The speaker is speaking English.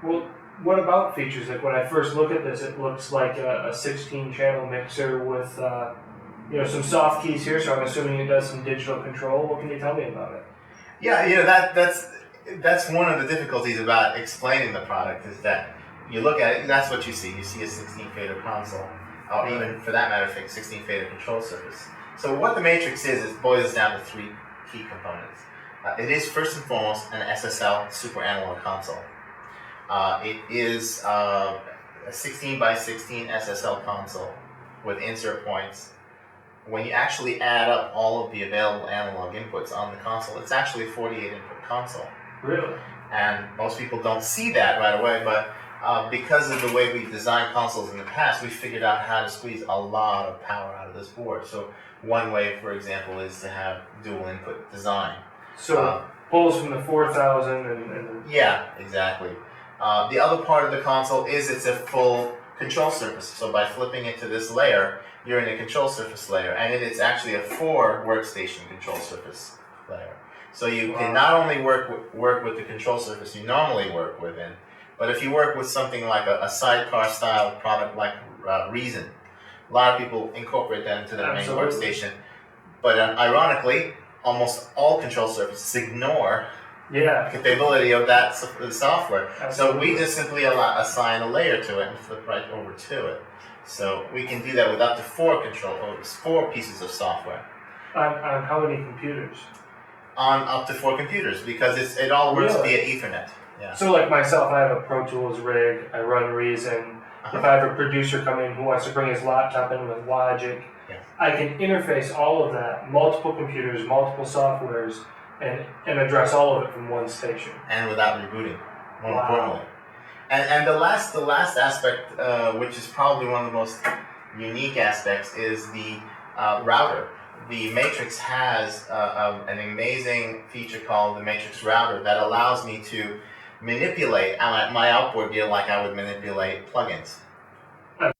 Well, what about features? Like when I first look at this, it looks like a 16-channel mixer with some soft keys here. So I'm assuming it does some digital control. What can you tell me about it? Yeah, that's one of the difficulties about explaining the product is that you look at it, that's what you see. You see a 16 fader console, or even for that matter, 16 fader control surface. So what the Matrix is, it boils down to three key components. It is first and foremost an SSL SuperAnalogue console. It is a 16 by 16 SSL console with insert points. When you actually add up all of the available analog inputs on the console, it's actually a 48 input console. Really? And most people don't see that right away, but because of the way we designed consoles in the past, we figured out how to squeeze a lot of power out of this board. So one way, for example, is to have dual input design. So pulls from the 4000 and yeah, exactly. The other part of the console is it's a full control surface. So by flipping it to this layer, you're in a control surface layer, and it is actually a 4 workstation control surface layer. So you can not only work with the control surface you normally work within, but if you work with something like a sidecar style product like Reason, a lot of people incorporate that into their main workstation. But ironically, almost all control surfaces ignore the capability of that software. So we just simply assign a layer to it and flip right over to it. So we can do that with up to 4 pieces of software. On how many computers? On up to 4 computers, because it all works via Ethernet. Yeah. So like myself, I have a Pro Tools rig, I run Reason. If I have a producer come in who wants to bring his laptop in with Logic, I can interface all of that, multiple computers, multiple softwares, and address all of it from one station. And without rebooting, more importantly. And the last aspect, which is probably one of the most unique aspects, is the router. The Matrix has an amazing feature called the Matrix router that allows me to manipulate my outboard gear like I would manipulate plugins.